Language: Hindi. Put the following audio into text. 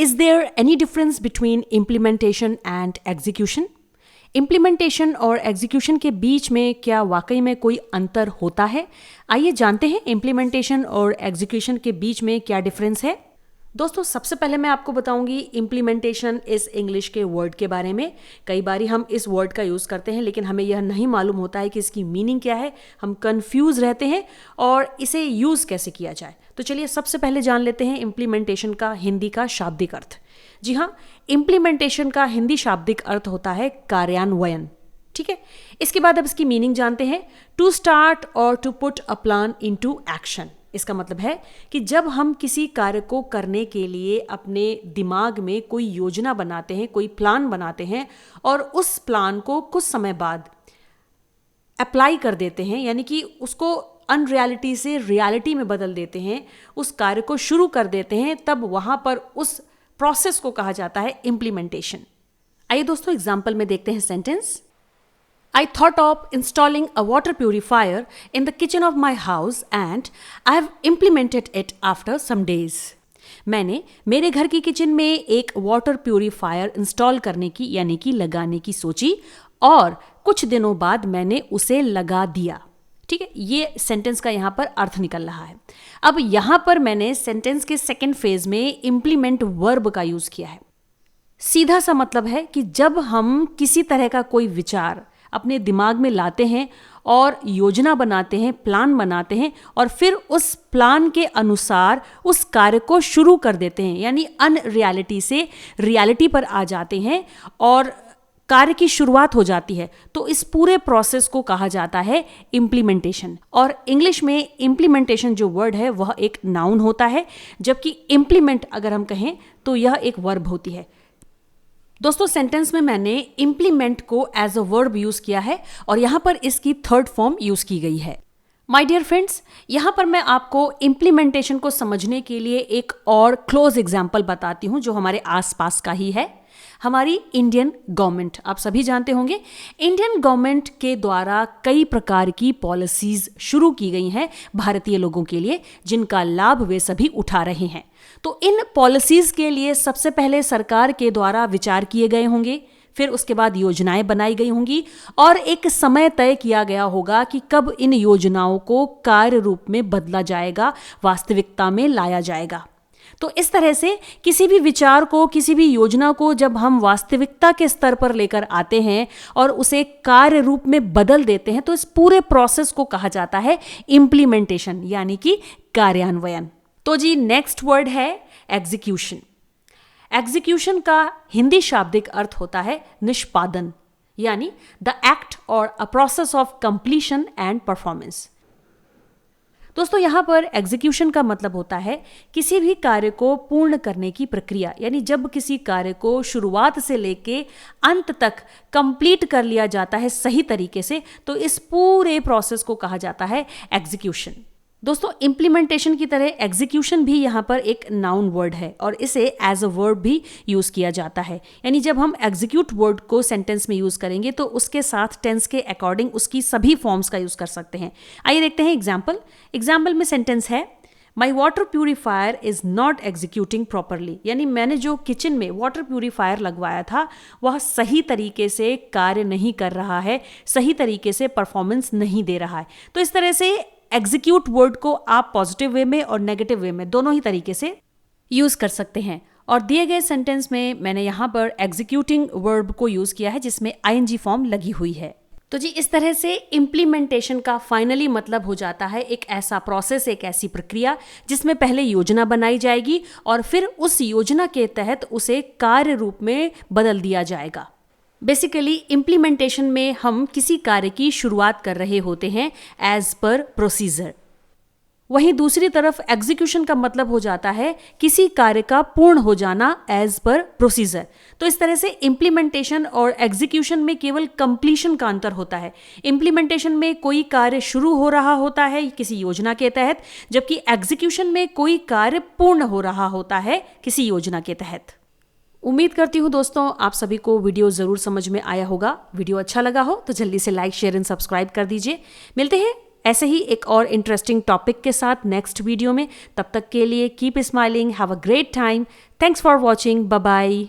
Is there any difference between implementation and execution? Implementation और एग्जीक्यूशन के बीच में क्या वाकई में कोई अंतर होता है? आइए जानते हैं इम्प्लीमेंटेशन और एग्जीक्यूशन के बीच में क्या डिफरेंस है। दोस्तों, सबसे पहले मैं आपको बताऊंगी इम्प्लीमेंटेशन इस इंग्लिश के वर्ड के बारे में। कई बारी हम इस वर्ड का यूज़ करते हैं लेकिन हमें यह नहीं मालूम होता है कि इसकी मीनिंग क्या है। हम कंफ्यूज रहते हैं और इसे यूज़ कैसे किया जाए। तो चलिए सबसे पहले जान लेते हैं इम्प्लीमेंटेशन का हिंदी का शाब्दिक अर्थ। जी हाँ, इम्प्लीमेंटेशन का हिंदी शाब्दिक अर्थ होता है कार्यान्वयन। ठीक है, इसके बाद अब इसकी मीनिंग जानते हैं। टू स्टार्ट और to put a plan into action. इसका मतलब है कि जब हम किसी कार्य को करने के लिए अपने दिमाग में कोई योजना बनाते हैं, कोई प्लान बनाते हैं और उस प्लान को कुछ समय बाद अप्लाई कर देते हैं, यानी कि उसको अनरियलिटी से रियलिटी में बदल देते हैं, उस कार्य को शुरू कर देते हैं, तब वहां पर उस प्रोसेस को कहा जाता है इम्प्लीमेंटेशन। आइए दोस्तों एग्जाम्पल में देखते हैं sentence. I thought of installing a water purifier in the kitchen of my house and I have implemented it after some days. मैंने मेरे घर की किचन में एक वाटर प्यूरीफायर इंस्टॉल करने की यानी कि लगाने की सोची और कुछ दिनों बाद मैंने उसे लगा दिया। ठीक है, ये सेंटेंस का यहाँ पर अर्थ निकल रहा है। अब यहाँ पर मैंने सेंटेंस के सेकेंड फेज में इम्प्लीमेंट वर्ब का यूज किया है। सीधा सा मतलब है कि जब हम किसी तरह का कोई विचार अपने दिमाग में लाते हैं और योजना बनाते हैं, प्लान बनाते हैं और फिर उस प्लान के अनुसार उस कार्य को शुरू कर देते हैं, यानी अनरियलिटी से रियलिटी पर आ जाते हैं और कार्य की शुरुआत हो जाती है, तो इस पूरे प्रोसेस को कहा जाता है इम्प्लीमेंटेशन। और इंग्लिश में इम्प्लीमेंटेशन जो वर्ड है वह एक नाउन होता है, जबकि इम्प्लीमेंट अगर हम कहें तो यह एक वर्ब होती है। दोस्तों, सेंटेंस में मैंने इम्प्लीमेंट को एज अ वर्ब यूज किया है और यहां पर इसकी थर्ड फॉर्म यूज की गई है। माय डियर फ्रेंड्स, यहां पर मैं आपको इम्प्लीमेंटेशन को समझने के लिए एक और क्लोज एग्जांपल बताती हूं जो हमारे आसपास का ही है। हमारी इंडियन गवर्नमेंट, आप सभी जानते होंगे, इंडियन गवर्नमेंट के द्वारा कई प्रकार की पॉलिसीज शुरू की गई हैं भारतीय लोगों के लिए, जिनका लाभ वे सभी उठा रहे हैं। तो इन पॉलिसीज के लिए सबसे पहले सरकार के द्वारा विचार किए गए होंगे, फिर उसके बाद योजनाएं बनाई गई होंगी और एक समय तय किया गया होगा कि कब इन योजनाओं को कार्य रूप में बदला जाएगा, वास्तविकता में लाया जाएगा। तो इस तरह से किसी भी विचार को, किसी भी योजना को जब हम वास्तविकता के स्तर पर लेकर आते हैं और उसे कार्य रूप में बदल देते हैं, तो इस पूरे प्रोसेस को कहा जाता है इम्प्लीमेंटेशन, यानी कि कार्यान्वयन। तो जी नेक्स्ट वर्ड है एग्जीक्यूशन। एग्जीक्यूशन का हिंदी शाब्दिक अर्थ होता है निष्पादन, यानी द एक्ट और a process of completion and performance. दोस्तों, यहां पर एग्जीक्यूशन का मतलब होता है किसी भी कार्य को पूर्ण करने की प्रक्रिया, यानी जब किसी कार्य को शुरुआत से लेके अंत तक कंप्लीट कर लिया जाता है सही तरीके से, तो इस पूरे प्रोसेस को कहा जाता है एग्जीक्यूशन। दोस्तों, इम्प्लीमेंटेशन की तरह एग्जीक्यूशन भी यहाँ पर एक नाउन वर्ड है और इसे एज अ वर्ब भी यूज़ किया जाता है, यानी जब हम एग्जीक्यूट वर्ड को सेंटेंस में यूज़ करेंगे तो उसके साथ टेंस के अकॉर्डिंग उसकी सभी फॉर्म्स का यूज़ कर सकते हैं। आइए देखते हैं एग्जाम्पल में सेंटेंस है, my water purifier is not executing properly, यानी मैंने जो किचन में वाटर प्यूरीफायर लगवाया था वह सही तरीके से कार्य नहीं कर रहा है, सही तरीके से परफॉर्मेंस नहीं दे रहा है। तो इस तरह से एग्जीक्यूट वर्ड को आप पॉजिटिव वे में और नेगेटिव वे में दोनों ही तरीके से यूज कर सकते हैं। और दिए गए सेंटेंस में मैंने यहाँ पर एग्जीक्यूटिंग वर्ब को यूज किया है जिसमें आईएनजी फॉर्म लगी हुई है। तो जी इस तरह से इम्प्लीमेंटेशन का फाइनली मतलब हो जाता है एक ऐसा प्रोसेस, एक ऐसी प्रक्रिया जिसमें पहले योजना बनाई जाएगी और फिर उस योजना के तहत उसे कार्य रूप में बदल दिया जाएगा। बेसिकली इम्प्लीमेंटेशन में हम किसी कार्य की शुरुआत कर रहे होते हैं एज पर प्रोसीजर। वहीं दूसरी तरफ एग्जीक्यूशन का मतलब हो जाता है किसी कार्य का पूर्ण हो जाना एज पर प्रोसीजर। तो इस तरह से इम्प्लीमेंटेशन और एग्जीक्यूशन में केवल कंप्लीशन का अंतर होता है। इम्प्लीमेंटेशन में कोई कार्य शुरू हो रहा होता है किसी योजना के तहत, जबकि एग्जीक्यूशन में कोई कार्य पूर्ण हो रहा होता है किसी योजना के तहत। उम्मीद करती हूँ दोस्तों आप सभी को वीडियो ज़रूर समझ में आया होगा। वीडियो अच्छा लगा हो तो जल्दी से लाइक, शेयर एंड सब्सक्राइब कर दीजिए। मिलते हैं ऐसे ही एक और इंटरेस्टिंग टॉपिक के साथ नेक्स्ट वीडियो में। तब तक के लिए keep smiling, have a great time, thanks for watching, bye bye.